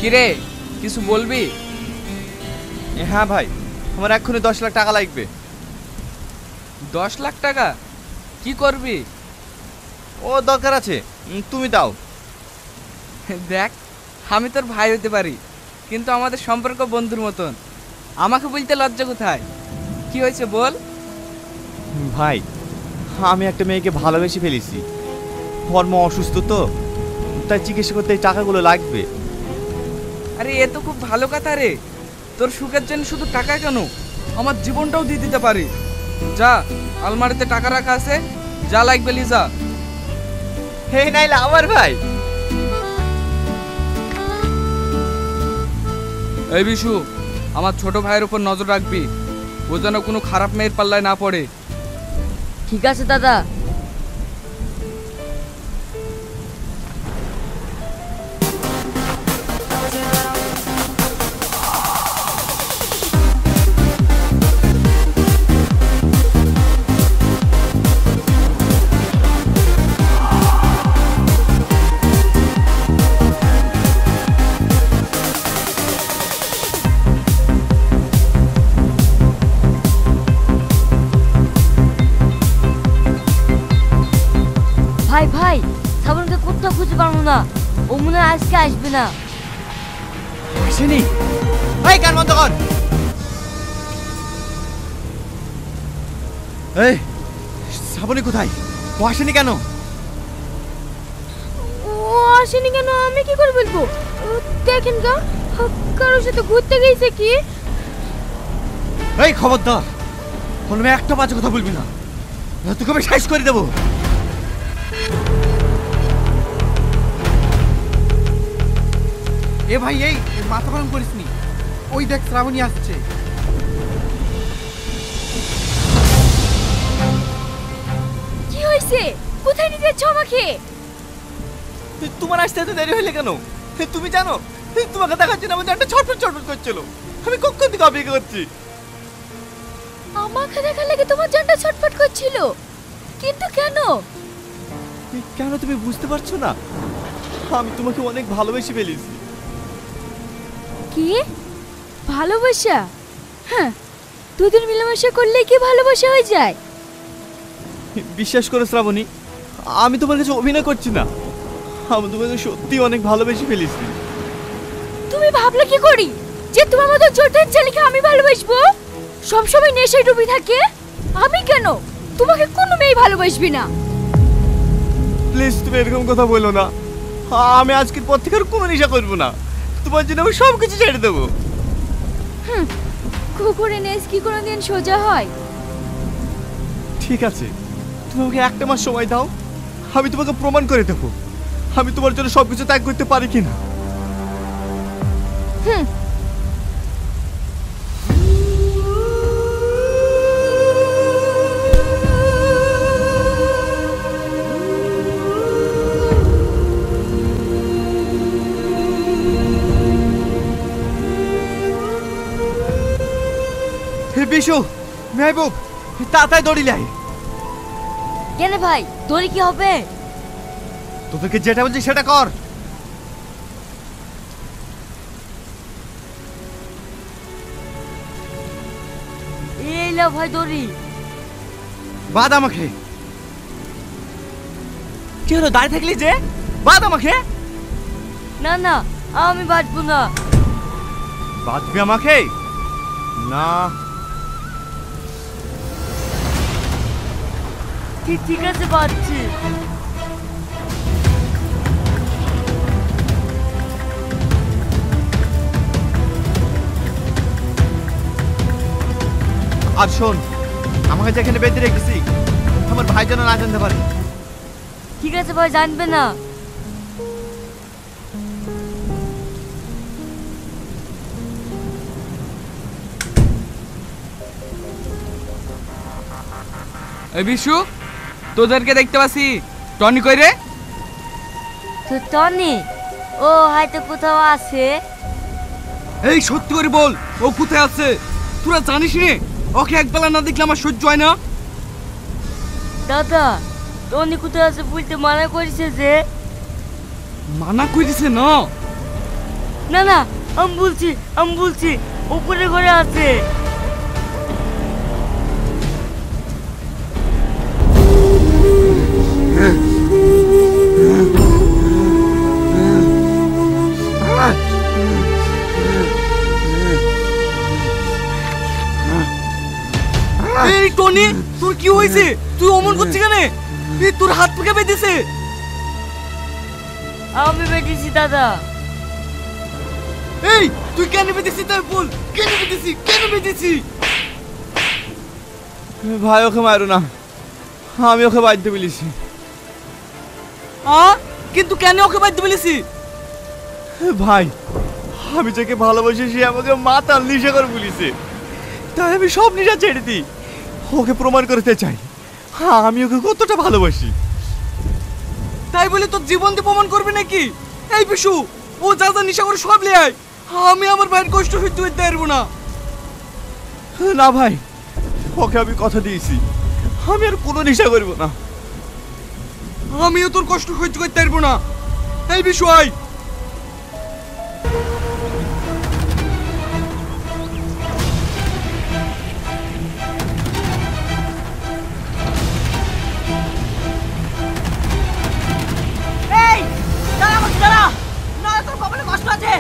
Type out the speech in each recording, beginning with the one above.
কিরে কিছু বলবি? হ্যাঁ ভাই, আমার এক্ষুনি 10 লাখ টাকা লাগবে। 10 লাখ টাকা? কি করবি? ও দরকার আছে, তুমি দাও। দেখ, আমি তোর ভাই হতে পারি, কিন্তু আমাদের সম্পর্ক বন্ধুর মতন। আমাকে বলতে লজ্জা কোথায়? কি হয়েছে বল। ভাই, আমি একটা মেয়েকে ভালোবেসে ফেলেছি। ওর মা অসুস্থ, তো তাই চিকিৎসা করতে এই টাকাগুলো লাগবে। আরে এ তো খুব ভালো কথা রে। তোর সুখের জন্য শুধু টাকা কেন, আমার জীবনটাও দিয়ে দিতে পারি। যা, আলমারিতে টাকা রাখা আছে, যা লাগবে লি যা। হে নাইলে আমার ভাই। এই বিশু, আমার ছোট ভাইয়ের উপর নজর রাখবি, ও যেন কোনো খারাপ মেয়ের পাল্লায় না পড়ে। ঠিক আছে দাদা। ভাই ভাই, শ্রাবণকে কোথাও খুঁজে পারবো না, ও মনে হয় আজকে আসবে না। আসেনি? এই কান বন্ধ কর। এই শ্রাবণী কোথায়? ও আসেনি কেন? ও আসেনি কেন আমি কি করে বলবো? দেখেন গা, কারোর সাথে ঘুরতে গেছে কি? এই খবরদার, কোনো মেয়ে একটা বাজে কথা বলবি না, তোকে আমি শেষ করে দেবো। এ ভাই, এই মাথা গরম করিস নি। ওই দেখ, শ্রাবণী আসছে। কি হয়েছে? কোথায় নিয়ে যাচ্ছ আমাকে? তোমার আসতে এত দেরি হইলে কেন? তুমি জানো, তোমাকে দেখার জন্য আমাদের একটা ছটফট ছটফট করছিল। আমি কখন থেকে অপেক্ষা করছি। আমাকে দেখার লাগে তোমার জানটা ছটফট করছিল, কিন্তু কেন? কেন তুমি বুঝতে পারছো না? আমি তোমাকে অনেক ভালোবেসে ফেলেছি। কি ভালোবাসা? হ্যাঁ, দুদিন মিলেমিশে করলে কি ভালোবাসা হয়ে যায়? বিশ্বাস করো শ্রাবণী, আমি তোমার কাছে অভিনয় করছি না, আমি তোমাকে সত্যি অনেক ভালোবেসে ফেলেছি। তুমি ভাবলে কি করি যে তোমার মতো ছোটের ছেলেকে আমি ভালোবাসবো? সবসময় নেশায় ডুবে থাকে। আমি কেন? তোমাকে কোনো মেয়ে ভালোবাসবি না। প্লিজ তুমি এরকম কথা বলো না। আমি আজকের পর থেকে আর কোনো নেশা করবো না, তোমার জন্য আমি সব কিছু ছেড়ে দেবো। কুকুরে নেস কি কোনোদিন সোজা হয়? ঠিক আছে, তুমি আমাকে একটা মাস সময় দাও, আমি তোমাকে প্রমাণ করে দেবো আমি তোমার জন্য সবকিছু ত্যাগ করতে পারি কিনা। হে বিশু, মেহবুব, তাড়াতাড়ি দড়ি লাই। কেন ভাই, দড়ি কি হবে? তোদেরকে যেটা বলছি সেটা কর। এই লাও ভাই দড়ি। বাদ আমাকে। কি হলো, দাঁড়িয়ে থাকলি যে? বাদ আমাকে। না না, আমি বাঁচবো না। বাঁধবি আমাকে? না। ঠিক আছে, বাঁচছি। আর শোন, আমাকে যেখানে বেঁধে রেখেছি আমার ভাই যেন না জানতে পারে। ঠিক আছে ভাই, জানবে না। এই বিশু, তোদেরকে দেখতে পাচ্ছি। টনি কই রে? তো টনি ও হয়তো কোথাও আছে। এই সত্যি করে বল, ও কোথায় আছে? তোরা জানিস নে, ওকে একবেলা না দেখলে আমার সহ্য হয় না। দাদা, টনি কোথায় আছে বলতে মানা করেছে যে। মানা করেছে না? না না, আমি বলছি উপরে ঘরে আছে। এই টনি, তোর কি হয়েছে? তুই অমন করছিস কেন? এই তোর হাত থেকে বেঁধেছে। আমি বেঁধেছি দাদা। এই তুই কেন বেঁধেছিস তাই বল। কেন বেঁধেছি? ভাই ওকে মারো না, আমি ওকে বাঁধতে বলেছি। কিন্তু কেন ওকে বাঁধতে বলেছি? ভাই আমি যাকে ভালোবাসি সে আমাকে মাতাল নেশা করে বলেছে, তাই আমি সব নেশা ছেড়ে দিই। ওকে প্রমাণ করতে চাই আমি ওকে কতটা ভালোবাসি। তাই বলে তোর জীবন দিয়ে প্রমাণ করবি নাকি? এই বিশু, ও যা যা নেশা করে সব লিয়ে আয়। আমি আমার ভাইয়ের কষ্ট সহ্য করতে পারবো না। না ভাই, ওকে আমি কথা দিয়েছি আমি আর কোনো নেশা করবো না। আমিও তোর কষ্ট সহ্য করতে পারবো না। এই বিশু আয়। এই দাঁড়া বলছি, দাঁড়া, না তোর কপালে কষ্ট আছে।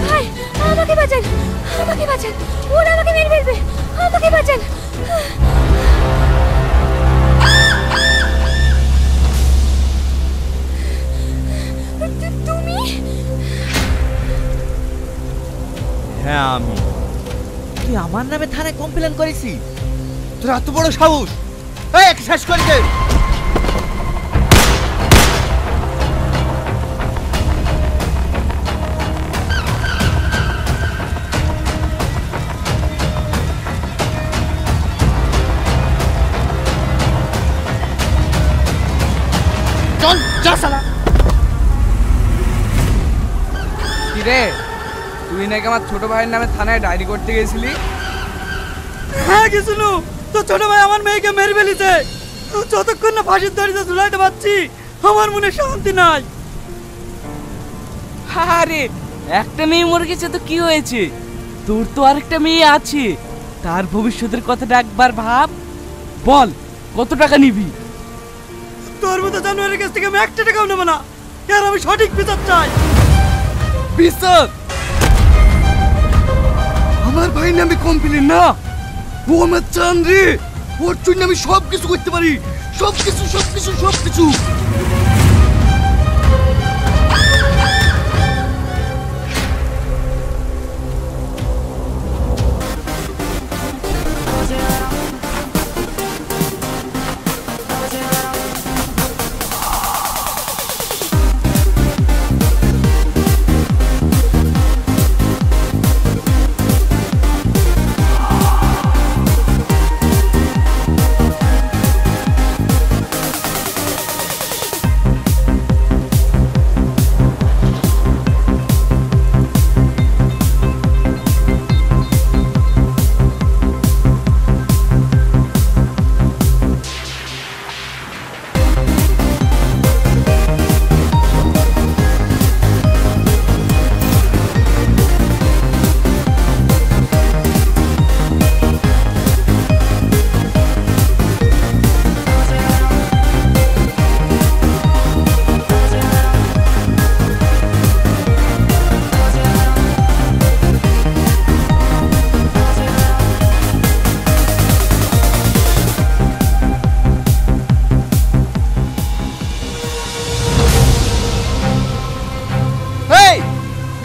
ভাই আমাকে বাঁচান, ওরা আমাকে মেরে ফেলবে, আমাকে বাঁচান। তুমি? হ্যাঁ আমি। তুই আমার নামে থানায় কমপ্লেন করেছি? তোর এত বড় সাহস! এই এক শেষ করে দে। চল যা শালা। কি রে, তুই নাকি আমার ছোট ভাইয়ের নামে থানায় ডায়েরি করতে গেছিলি? হ্যাঁ গেছিল। তো ছোট ভাই আমার মেয়েকে মেরে ফেলেছে। যতক্ষণ না ফাঁসির দড়িতে ঝুলাইতে পারছি আমার মনে শান্তি নাই। আরে একটা মেয়ে মরে গেছে তো কি হয়েছে? তোর তো আরেকটা মেয়ে আছে, তার ভবিষ্যতের কথাটা একবার ভাব। বল কত টাকা নিবি? তোর মতো জানুয়ারির কাছ থেকে আমি 1 টাকাও নেব না। আর আমি সঠিক বিচার চাই। বিচার? আমার ভাই নামে কমপ্লেন না, ও আমার চান রে। ওর জন্য আমি সব কিছু করতে পারি, সব কিছু।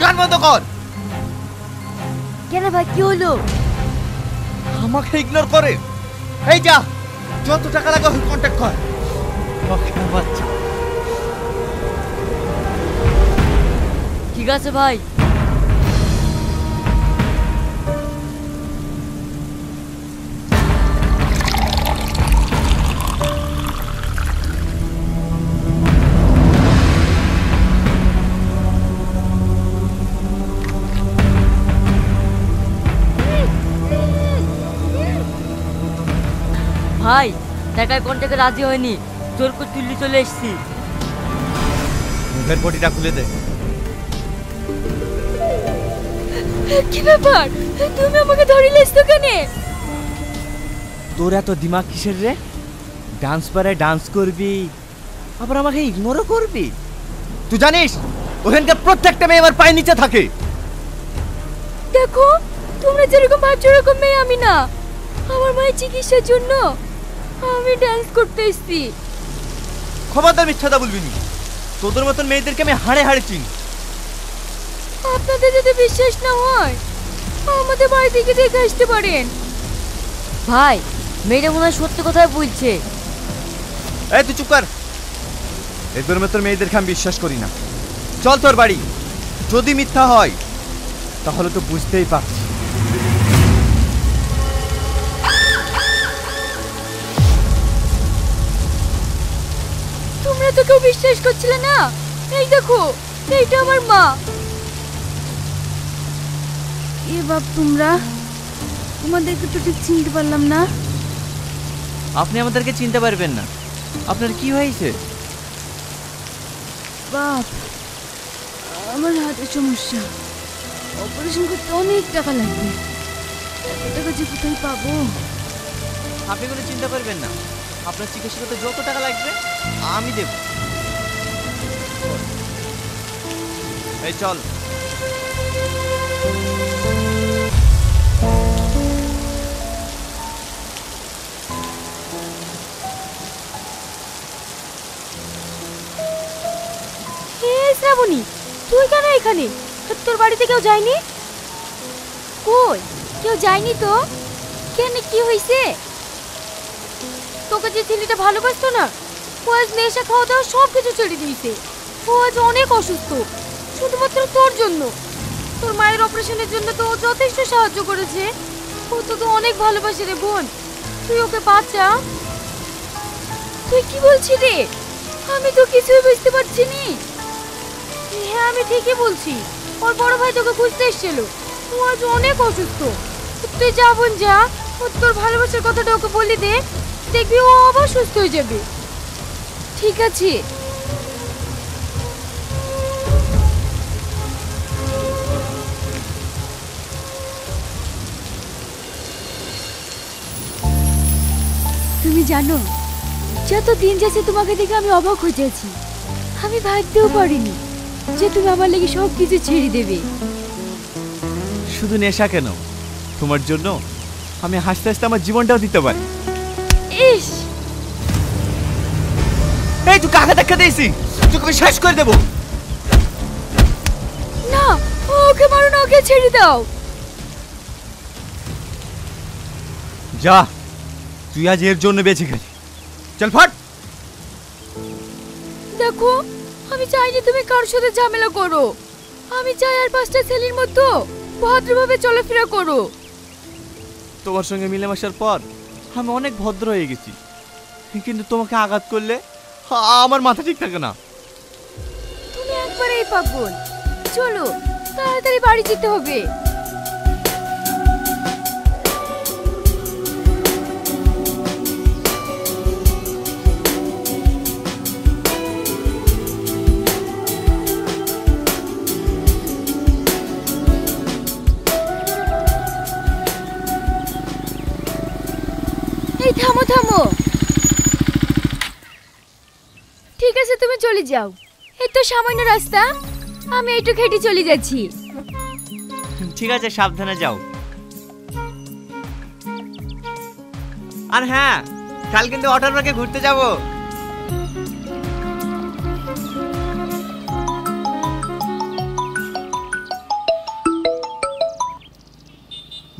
গান বন্ধ কর। কেন ভাই, কি হলো? আমাকে ইগনোর করে। এই যা, যত টাকা লাগে কন্ট্যাক্ট কর। ওকে বাচ্চা। ঠিক আছে ভাই। ভাই টাকায় কন্ট্যাক্টে রাজি হয়নি, জোর করে তুললি চলে এসছি। মুখের পটিটা খুলে দে। কি ব্যাপার, তুমি আমাকে ধরে লেছো কেন? তোর এত দিমাগ কিসের রে? ডান্স পারে ডান্স করবি, আবার আমাকে ইগনোরও করবি? তুই জানিস ওখানকার প্রত্যেকটা মেয়ে আমার পায়ের নিচে থাকে। দেখো, তোমরা যেরকম ভাবছো ওরকম মেয়ে আমি না। আমার মায়ের চিকিৎসার জন্য আমি ডান্স করতে এসেছি। খবরদার মিথ্যাটা বলবি নি। তোদের মতন মেয়েদেরকে আমি হাড়ে হাড়ে চিনি। আপনাদের যদি বিশ্বাস না হয় আমাদের বাড়ি থেকে দেখে আসতে পারেন। ভাই, মেয়েটা মনে হয় সত্যি কথাই বলছে। এই তুই চুপ কর। এদের মতন মেয়েদেরকে আমি বিশ্বাস করি না। চল তোর বাড়ি। যদি মিথ্যা হয় তাহলে তো বুঝতেই পারছি। তোমরা তো কেউ বিশ্বাস করছিলে না। এই দেখো, এইটা আমার মা। এ বাপ, তোমাদেরকে তো ঠিক চিনতে পারলাম না। আপনি আমাদেরকে চিনতে পারবেন না। আপনার কি হয়েছে? বাপ, আমার হাতের সমস্যা, অপারেশন করতে অনেক টাকা লাগবে। এত টাকা যে কোথায় পাবো? আপনি কোনো চিন্তা করবেন না। আপনার চিকিৎসা করতে যত টাকা লাগবে আমি দেব। এই চল। হে শ্রাবণী, তুই কেন এখানে? তোর বাড়িতে কেউ যায়নি? কই, কেউ যায়নি তো? কেন, কি হয়েছে? তোকে যে ছেলেটা ভালোবাসতো না, ও আজ নেশা খাওয়া দাওয়া সব কিছু ছেড়ে দিয়েছে। ও আজ অনেক অসুস্থ, শুধুমাত্র তোর জন্য। তোর মায়ের অপারেশনের জন্য তো ও যথেষ্ট সাহায্য করেছে। ও তোকে অনেক ভালোবাসে রে বোন, তুই ওকে বাঁচা। তুই কি বলছিস রে? আমি তো কিছুই বুঝতে পারছি নি। হ্যাঁ, আমি ঠিকই বলছি। ওর বড় ভাই তোকে খুঁজতে এসেছিল। ও আজ অনেক অসুস্থ। তুই যা বোন যা, ও তোর ভালোবাসার কথাটা ওকে বলে দে, দেখবি ও আবার সুস্থ হয়ে যাবে। ঠিক আছে। তুমি জানো, যত দিন যাচ্ছে তোমাকে দেখে আমি অবাক হয়ে যাচ্ছি। আমি ভাবতেও পারিনি যে তুমি আমার লাগি সব কিছু ছেড়ে দেবে। শুধু নেশা কেন, তোমার জন্য আমি হাসতে হাসতে আমার জীবনটাও দিতে পারি। ইস, এই তুই কাকে দেখা দিয়েছি? তোকে আমি শেষ করে দেবো। না, ওকে মারো না, ওকে ছেড়ে দাও। যা, তুই আজ এর জন্য বেঁচে গেলি। চল ফাট। দেখো, আমি চাইনি তুমি কার সাথে ঝামেলা করো। আমি চাই আর পাঁচটা ছেলের মতো ভদ্রভাবে চলাফেরা করো। তোমার সঙ্গে মিলেমিশার পর আমি অনেক ভদ্র হয়ে গেছি, কিন্তু তোমাকে আঘাত করলে আমার মাথা ঠিক থাকে না। তুমি একবারেই পাগল। চলো, তাড়াতাড়ি বাড়ি যেতে হবে। এই থামো থামো। ঠিক আছে, তুমি চলে যাও। এই তো সামান্য রাস্তা, আমি একটু হেঁটে চলে যাচ্ছি। ঠিক আছে, সাবধানে যাও। আর হ্যাঁ, কাল কিন্তু অটোর পার্কে ঘুরতে যাব।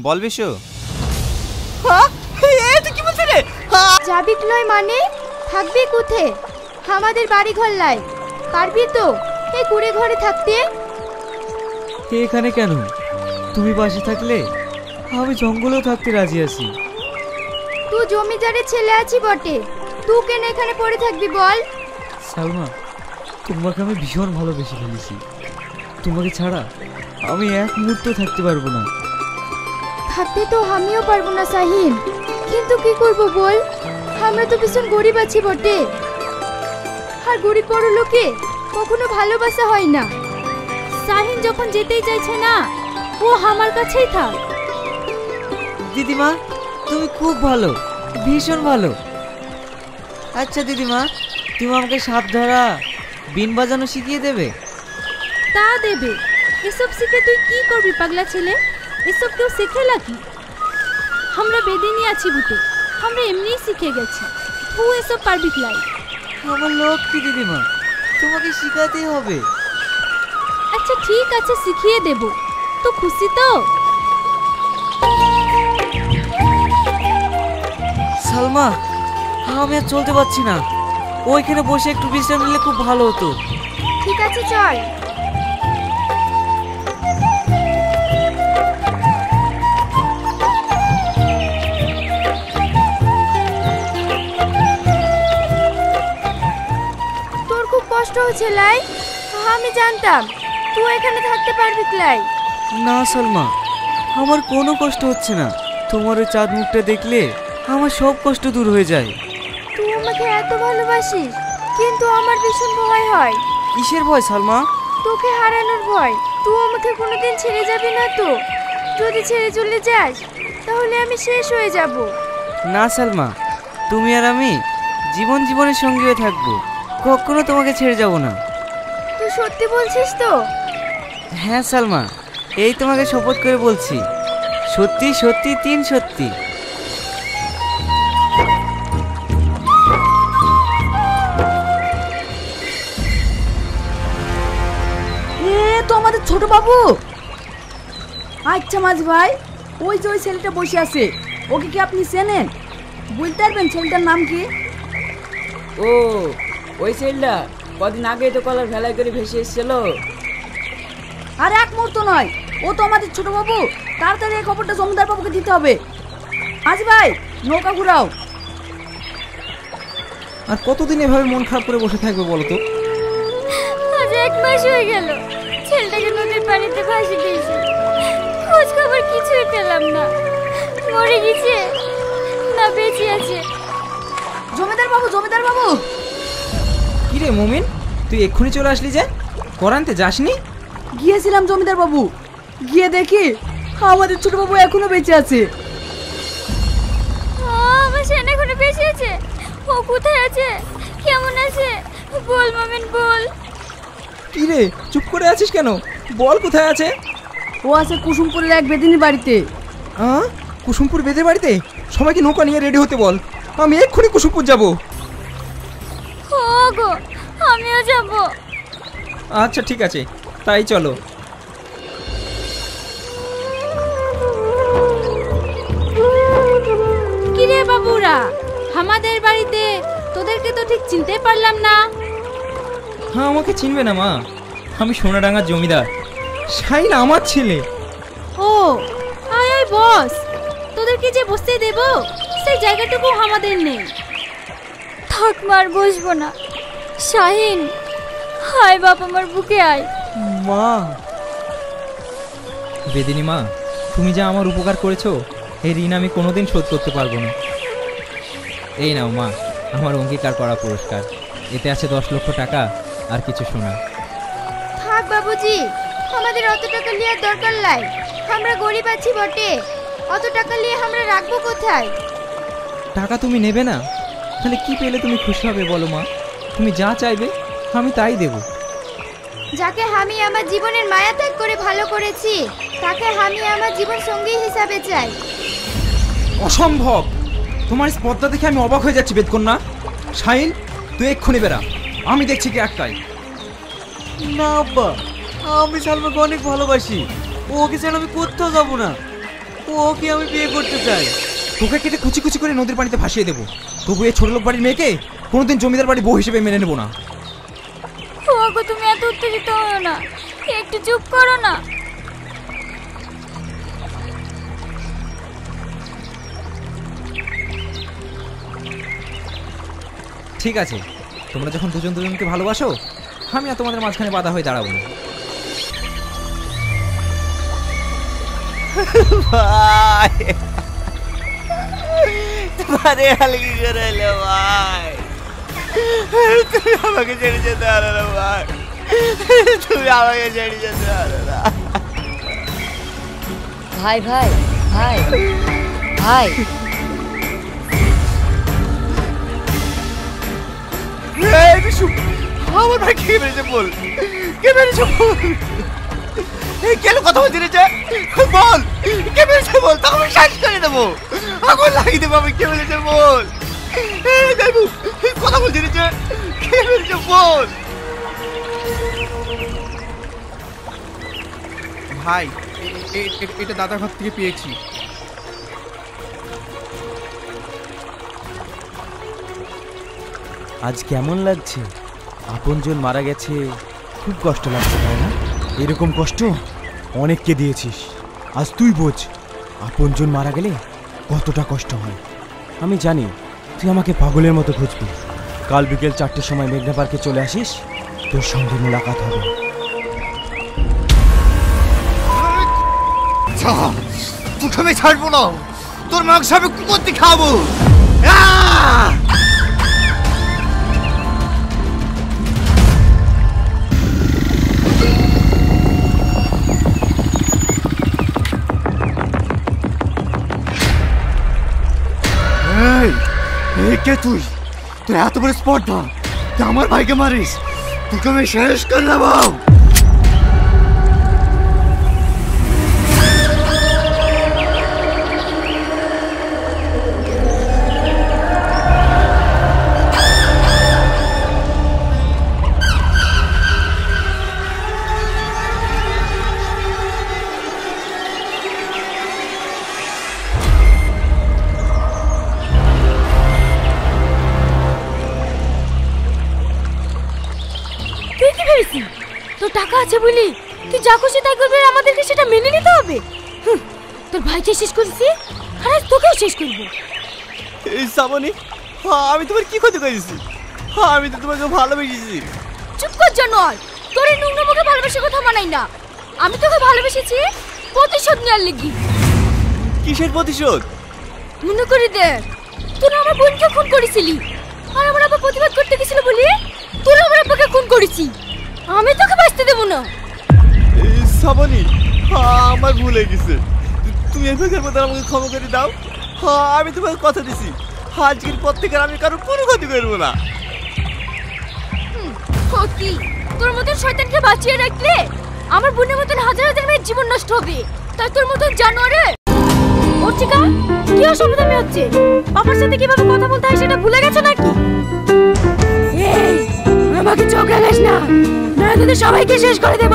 বল বিশু। তুই কি বলছিস রে? যাবি নয় মানে থাকবি কোথে? আমাদের বাড়ি ঘর লাই, পারবি তো এই কুড়ে ঘরে থাকতে? এখানে কেন? তুমি পাশে থাকলে আমি জঙ্গলেও থাকতে রাজি আছি। তুই জমিদারের ছেলে আছি বটে, তুই কেন এখানে পড়ে থাকবি বল? সালমা, তোমাকে আমি ভীষণ ভালোবেসে ফেলেছি। তোমাকে ছাড়া আমি এক মুহূর্ত থাকতে পারবো না। থাকতে তো আমিও পারবো না সাহিন, কিন্তু কি করব বল? আমরা তো ভীষণ গরিব আছি বটে। আর গরিব বড় লোকে কখনো ভালোবাসা হয় না। শাহিন যখন যেতেই চাইছে না, ও আমার কাছেই থাক। দিদিমা তুমি খুব ভালো, ভীষণ ভালো। আচ্ছা দিদিমা, তুমি আমাকে সাপ ধরা, বিন বাজানো শিখিয়ে দেবে? তা দেবে। এসব শিখে তুই কি করবি পাগলা ছেলে? এসব কেউ শেখে নাকি? আমরা বেদিনী আছি বুতে, আমরা এমনিই শিখে গেছি। তুই এসব পারবি লাই? আমার লক্ষ্মী দিদিমা, তোমাকে শিখাতেই হবে। আচ্ছা ঠিক আছে, শিখিয়ে দেব। তো খুশি তো? সালমা, আমি আর চলতে পারছি না, ওইখানে বসে একটু বিশ্রাম নিলে খুব ভালো হতো। ঠিক আছে চল। তোর খুব কষ্ট হচ্ছে লাই? আমি জানতাম তুই এখানে থাকতে পারবি লাই। না সালমা, আমার কোনো কষ্ট হচ্ছে না। তোমার ওই চাঁদ মুখটা দেখলে আমার সব কষ্ট দূর হয়ে যায়। তুই আমাকে এত ভালোবাসিস, কিন্তু আমার ভীষণ ভয় হয়। কিসের ভয় সালমা? তোকে হারানোর ভয়। তুই আমাকে কোনোদিন ছেড়ে যাবি না তো? যদি ছেড়ে চলে যাস তাহলে আমি শেষ হয়ে যাব। না সালমা, তুমি আর আমি জীবনের সঙ্গী হয়ে থাকবো, কখনো তোমাকে ছেড়ে যাব না। তুই সত্যি বলছিস তো? হ্যাঁ সালমা, এই তোমাকে শপথ করে বলছি, সত্যি সত্যি 3 সত্যি। এ তো আমাদের ছোট বাবু। আচ্ছা মাঝি ভাই, ওই যে ওই ছেলেটা বসে আছে, ওকে কি আপনি চেনেন? বলতে পারবেন ছেলেটার নাম কি? ও, ওই ছেলেটা কদিন আগে তো কলার ভেলাই করে ভেসে এসেছিল। আর এক মুহূর্ত নয়, ও তো আমাদের ছোট বাবু। তাড়াতাড়ি এই খবরটা জমিদার বাবুকে দিতে হবে। মাঝি ভাই, নৌকা ঘুরাও। আর কতদিন এভাবে মন খারাপ করে বসে থাকবে বলো তো? আজ 1 মাস হয়ে গেল ছেলেটাকে নদীর পানিতে ভাসিয়ে দিয়েছে। খোঁজ খবর কিছুই পেলাম না। মরে গেছে না বেঁচে আছে। জমিদার বাবু, জমিদার বাবু। কি রে মুমিন, তুই এক্ষুনি চলে আসলি যে? করানতে যাসনি? গিয়েছিলাম জমিদার বাবু, গিয়ে দেখি আমাদের ছোট বাবু এখনো বেঁচে আছে। আমার সেন এখনো বেঁচে আছে? ও কোথায় আছে, কেমন আছে? বল মামিন বল। কি রে চুপ করে আছিস কেন? বল কোথায় আছে। ও আছে কুসুমপুরের এক বেদিনীর বাড়িতে। কুসুমপুর বেদের বাড়িতে? সবাইকে নৌকা নিয়ে রেডি হতে বল, আমি এক্ষুনি কুসুমপুর যাব। ও গো, আমিও যাব। আচ্ছা ঠিক আছে, তাই চলো। কিরে বাবুরা, আমাদের বাড়িতে তোদেরকে তো ঠিক চিনতে পারলাম না। হ্যাঁ, আমাকে চিনবে না মা, আমি সোনাডাঙ্গার জমিদার। শাইন আমার ছেলে। ও আয় আয় বস। তোদেরকে যে বসতে দেব সেই জায়গাটুকু আমাদের নেই। থাক মার, বসবো না। শাহিন, হায় বাপ আমার বুকে আয়। মা। বেদিনী মা, তুমি যা আমার উপকার করেছো, এই ঋণ আমি কোনোদিন শোধ করতে পারবো না। এই নাও মা, আমার অঙ্গীকার করা পুরস্কার। এতে আছে 10 লক্ষ টাকা আর কিছু সোনা। থাক বাবুজি, আমাদের অত টাকা নেওয়ার দরকার নাই। আমরা গরিব আছি বটে, অত টাকা নিয়ে আমরা রাখবো কোথায়? টাকা তুমি নেবে না? তাহলে কি পেলে তুমি খুশি হবে বলো মা? তুমি যা চাইবে আমি তাই দেব। যাকে আমি আমার জীবনের মায়া ত্যাগ করে ভালো করেছি, তাকে আমি আমার জীবন সঙ্গী হিসাবে চাই। অসম্ভব! তোমার স্পর্ধা দেখে আমি অবাক হয়ে যাচ্ছি বেদকন্যা। শাহিন, তুই এক্ষুনি বেরা, আমি দেখছি কি আটকাই। না আব্বা, আমি সালমাকে অনেক ভালোবাসি, ওকে ছাড়া আমি কোথাও যাব না। ওকে আমি বিয়ে করতে চাই। তোকে কেটে কুচি কুচি করে নদীর পানিতে ভাসিয়ে দেবো, তবু এই ছোট লোক বাড়ির মেয়েকে কোনোদিন জমিদার বাড়ি বউ হিসেবে মেনে নেবো না। ওগো তুমি এত উত্তেজিত হও না, একটু চুপ করো না। ঠিক আছে, তোমরা যখন দুজন দুজনকে ভালোবাসো, আমি আর তোমাদের মাঝখানে বাধা হয়ে দাঁড়াবো না। ভাই আরে হালকি করে এলো ভাই। তুমি আমাকে ছেড়ে যেতে পারো না ভাই, তুমি আমাকে ছেড়ে যেতে পারো না। ভাই ভাই ভাই ভাই এই বিশু, আমার ভাই কে মেরেছে বল, কে মেরেছে বল, এই কেন কথা বলছি রে, বল কে মেরেছে বল, তখন আমি শ্বাস করে দেবো, আগুন লাগিয়ে দেবো আমি, কে মেরেছে বল, কথা বলছি রে, কে মেরেছে বল। ভাই এটা দাদা ঘর থেকে পেয়েছি। আজ কেমন লাগছে? আপনজন মারা গেছে, খুব কষ্ট লাগছে তাই না? এরকম কষ্ট অনেককে দিয়েছিস, আজ তুই বোঝ আপনজন মারা গেলে কতটা কষ্ট হয়। আমি জানি তুই আমাকে পাগলের মতো খুঁজবি। কাল বিকেল 4টের সময় মেঘনা পার্কে চলে আসিস, তোর সঙ্গে মোলাকাত হবে। তোকে আমি ছাড়বো না, তোর মাংস আমি কুকুরতে খাবো। কে তুই? তোর এত বড় স্পর্ধা, তুই আমার ভাইকে মারিস? তোকে আমি শেষ করে দেবো। তোর টাকা আছে বলি তুই যা খুশি তাই করবি, আর আমাদেরকে সেটা মেনে নিতে হবে? তোর ভাইকে শেষ করেছি, আর তোকেও শেষ করবো। এই সামনি, আমি তোমার কি ক্ষতি করেছি? আমি তো তোমাকে ভালোবেসেছি। চুপ কর জানোয়ার, তোর এই নোংরা মুখে ভালোবাসার কথা মানাই না। আমি তোকে ভালোবেসেছি প্রতিশোধ নেওয়ার লাগি। কিসের প্রতিশোধ? মনে করে দেখ, তোরা আমার বোনকে খুন করেছিলি, আর আমার আব্বা প্রতিবাদ করতে গেছিল বলি তোরা আমার আব্বাকে খুন করেছি। আমি তোকে বাঁচতে দেবো না। সামনি, আমার ভুল হয়ে গেছে, তুমি এভাবে মতো আমাকে ক্ষমা করে দাও। আমি তোমাকে কথা দিছি, আজকের পর থেকে আমি কারো কোনো ক্ষতি করবো না। ক্ষতি? তোর মতন শয়তানকে বাঁচিয়ে রাখলে আমার বোনের মতন হাজার হাজার মেয়ের জীবন নষ্ট হবে, তাই তোর মতন জানোয়ারে। অর্চিকা, কি অসুবিধা হচ্ছে? বাবার সাথে কিভাবে কথা বলতে হয় সেটা ভুলে গেছো নাকি? এই, আমাকে চোখ রাখিস না, না তোদের সবাইকে শেষ করে দেব।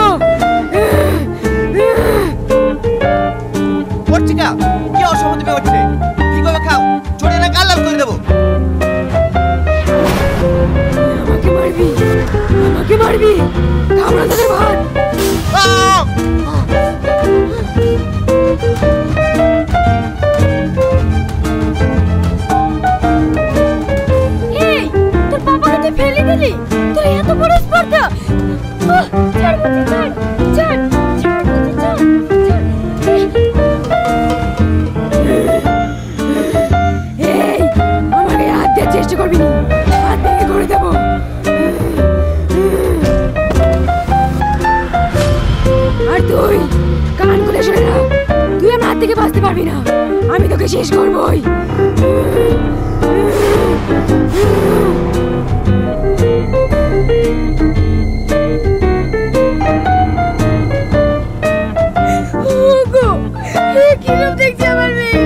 অর্চিকা, কি অসুবিধা হচ্ছে? কি করে খাও, ছোট না গাল লাল করে দেবো। আমাকে মারবি, আমাকে মারবি, কামড়া তোদের ভাত। এই, তোর বাবাকে তুই ফেলে দিলি, তোর এত বড় স্পর্ধা। ছাড় বলছি, ছাড়, ছাড়, ছাড় বলছি, ছাড়, ছাড়। এই, আমাকে হাত দেওয়ার চেষ্টা করবি না, হাত ভেঙে করে দেবো। আর তুই কান খুলে শুনে রাখ, তুই আমার হাত থেকে বাঁচতে পারবি না, আমি তোকে শেষ করবই। কিরম দেখছি আমার মেয়ে,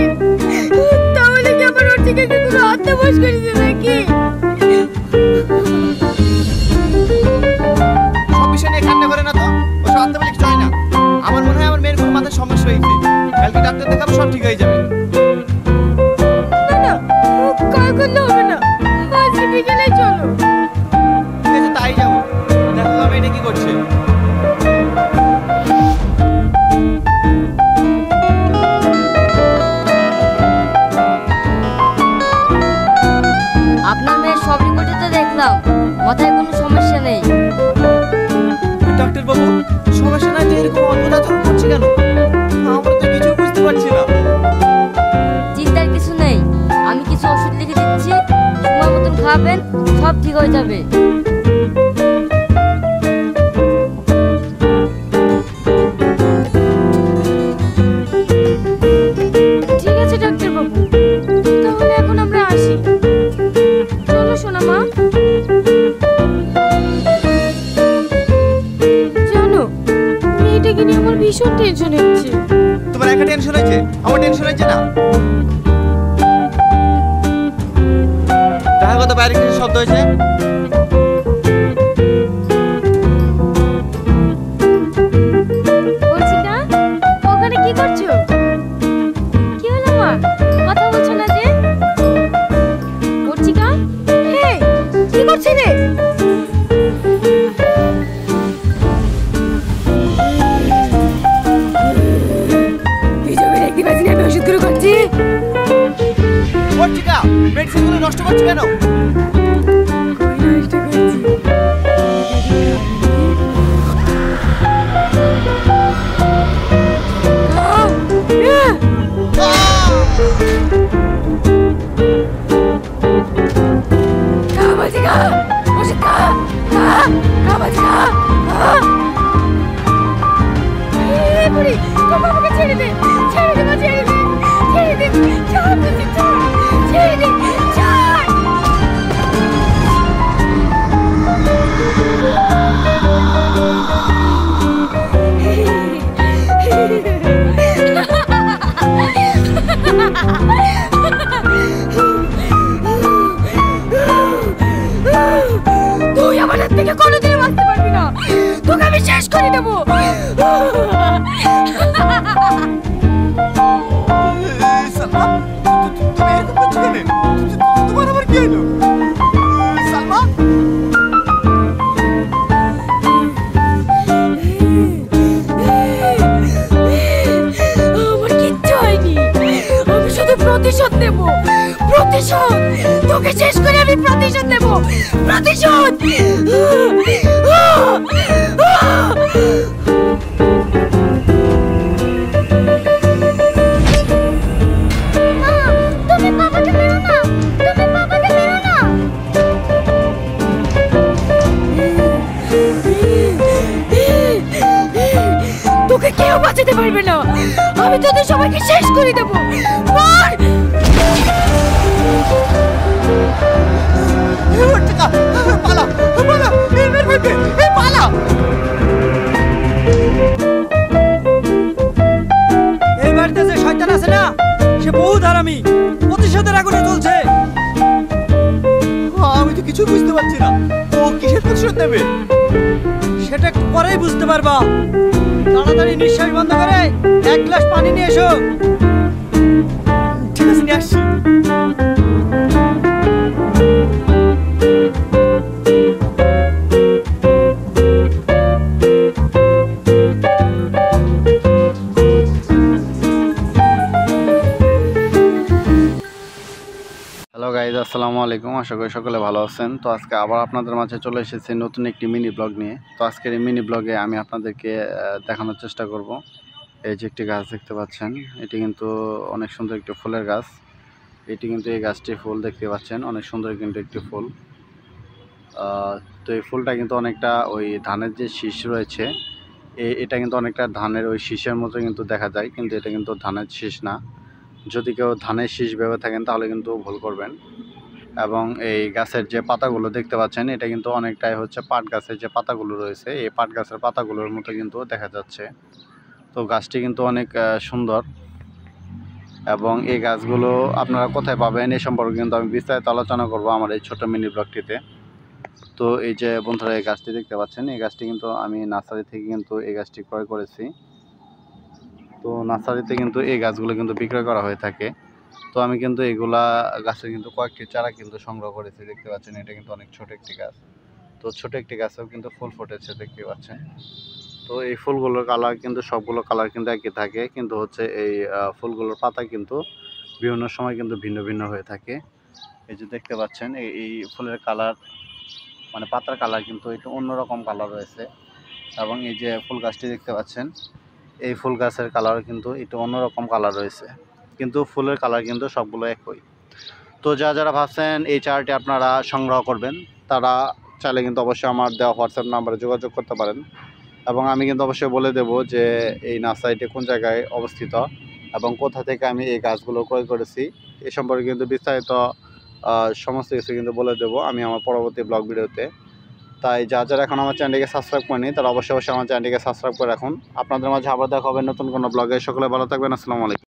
তাহলে কি আমার অর্চিকাকে কোনো হত্যাবাস করেছে নাকি? সব বিষয় নিয়ে কান্না করে না তো, ও সব বলে কিছু হয় না। আমার মনে হয় আমার মেয়ের কোনো মাথায় সমস্যা হয়েছে, কালকে ডাক্তার দেখাবো, সব ঠিক হয়ে যাবে। না না, কাল করলে হবে না, আজকে বিকেলে চলো। ঠিক আছে, তাই যাবো। দেখো আমি এটা কি করছে। আপনার মেয়ের সব রিপোর্টে তো দেখলাম মাথায় কোনো সমস্যা নেই। ডাক্তার বাবু, সমস্যা নাই তো এরকম অদ্ভুত আচরণ করছে কেন? আমরা তো কিছু বুঝতে পারছি না। চিন্তার কিছু নেই, আমি কিছু ওষুধ লিখে দিচ্ছি, সময় মতন খা, খাবেন সব ঠিক হয়ে যাবে। ঠিক আছে ডাক্তার বাবু, তাহলে এখন আমরা আসি। চলো সোনা মা। জানো, মেয়েটাকে নিয়ে আমার ভীষণ টেনশন হচ্ছে। তোমার একা টেনশন হয়েছে, আমার টেনশন হয়েছে না? দেখা কথা বাইরে কিছু শব্দ হয়েছে। বলছি না, ওখানে কি করছো? কি হলো মা, কথা বলছো না যে? পড়ছিকা, এই কি করছিস রে? আমি ওষুধগুলো করছি। পড়ছিকা, মেডিসিনগুলো নষ্ট করছি কেন? ছেড়ে দে, ছেড়ে দে, ছেড়ে দে, ছেড়ে দে, ছাড়, ছেড়ে দে, ছাড়। তুই আমার হাত থেকে কোনোদিনও বাঁচতে পারবি না, তোকে আমি শেষ করে দেবো। সালমা, তুমি এরকম করছো কেন? তোমার আবার কি হলো? সালমা, আমার কিচ্ছু হয়নি, আমি শুধু প্রতিশোধ নেব। প্রতিশোধ, তোকে শেষ করে আমি প্রতিশোধ নেব। প্রতিশোধ। তুমি বাবাকে মেরো না, তুমি বাবাকে মেরো না। তোকে কেউ বাঁচাতে পারবে না, আমি তোদের সবাইকে শেষ করে দেবো। মর। পড়ছিকা, পালা, পালা, বের হইবে, পালা। এই বাড়িতে যে শয়তান আছে না, সে বহু হারামি, প্রতিশোধের আগুনে জ্বলছে। আমি তো কিছু বুঝতে পারছি না, ও কিসের প্রতিশোধ নেবে? সেটা একটু পরেই বুঝতে পারবা। তাড়াতাড়ি নিঃশ্বাস বন্ধ করে এক গ্লাস পানি নিয়ে এসো। ঠিক আছে, নিয়ে আসছি। হ্যালো গাইজ, আসসালামু আলাইকুম। আশা করি সকলে ভালো আছেন। তো আজকে আবার আপনাদের মাঝে চলে এসেছি নতুন একটি মিনি ব্লগ নিয়ে। তো আজকের এই মিনি ব্লগে আমি আপনাদেরকে দেখানোর চেষ্টা করব। এই যে একটি গাছ দেখতে পাচ্ছেন, এটি কিন্তু অনেক সুন্দর একটি ফুলের গাছ। এটি কিন্তু এই গাছটি ফুল দেখতে পাচ্ছেন, অনেক সুন্দর কিন্তু একটি ফুল। তো এই ফুলটা কিন্তু অনেকটা ওই ধানের যে শীষ রয়েছে, এটা কিন্তু অনেকটা ধানের ওই শীষের মতো কিন্তু দেখা যায়, কিন্তু এটা কিন্তু ধানের শীষ না। যদি কেউ ধানের শীষ ভেবে থাকেন তাহলে কিন্তু ভুল করবেন। এবং এই গাছের যে পাতাগুলো দেখতে পাচ্ছেন, এটা কিন্তু অনেকটাই হচ্ছে পাট গাছের যে পাতাগুলো রয়েছে, এই পাট গাছের পাতাগুলোর মতো কিন্তু দেখা যাচ্ছে। তো গাছটি কিন্তু অনেক সুন্দর। এবং এই গাছগুলো আপনারা কোথায় পাবেন এই সম্পর্কে কিন্তু আমি বিস্তারিত আলোচনা করব আমার এই ছোট মিনি ব্লগটিতে। তো এই যে বন্ধুরা এই গাছটি দেখতে পাচ্ছেন, এই গাছটি কিন্তু আমি নার্সারি থেকে কিন্তু এই গাছটি ক্রয় করেছি। তো নার্সারিতে কিন্তু এই গাছগুলো কিন্তু বিক্রয় করা হয়ে থাকে। তো আমি কিন্তু এগুলা গাছের কিন্তু কয়েকটি চারা কিন্তু সংগ্রহ করেছি, দেখতে পাচ্ছেন। এটা কিন্তু অনেক ছোট একটি গাছ, তো ছোট একটি গাছেও কিন্তু ফুল ফুটেছে, দেখতে পাচ্ছেন। তো এই ফুলগুলোর কালার কিন্তু সবগুলো কালার কিন্তু একই থাকে, কিন্তু হচ্ছে এই ফুলগুলোর পাতা কিন্তু বিভিন্ন সময় কিন্তু ভিন্ন ভিন্ন হয়ে থাকে। এই যে দেখতে পাচ্ছেন এই ফুলের কালার মানে পাতার কালার কিন্তু একটু অন্যরকম কালার রয়েছে। এবং এই যে ফুল গাছটি দেখতে পাচ্ছেন, এই ফুল গাছের কালার কিন্তু একটু অন্যরকম কালার রয়েছে, কিন্তু ফুলের কালার কিন্তু সবগুলো একই। তো যারা ভাবছেন এই চারাটি আপনারা সংগ্রহ করবেন তারা চাইলে কিন্তু অবশ্যই আমার দেওয়া হোয়াটসঅ্যাপ নাম্বারে যোগাযোগ করতে পারেন, এবং আমি কিন্তু অবশ্যই বলে দেব যে এই নার্সারিটি কোন জায়গায় অবস্থিত এবং কোথা থেকে আমি এই গাছগুলো ক্রয় করেছি। এ সম্পর্কে কিন্তু বিস্তারিত সমস্ত কিছু কিন্তু বলে দেবো আমি আমার পরবর্তী ব্লগ ভিডিওতে। তাই যারা এখন আমার চ্যানেলটিকে সাবস্ক্রাইব করেনি তারা অবশ্যই আমার চ্যানেলটিকে সাবস্ক্রাইব করে রাখুন। আপনাদের মাঝে আবার দেখা হবে নতুন কোনো ব্লগে। সকলে ভালো থাকবেন। আসসালামু আলাইকুম।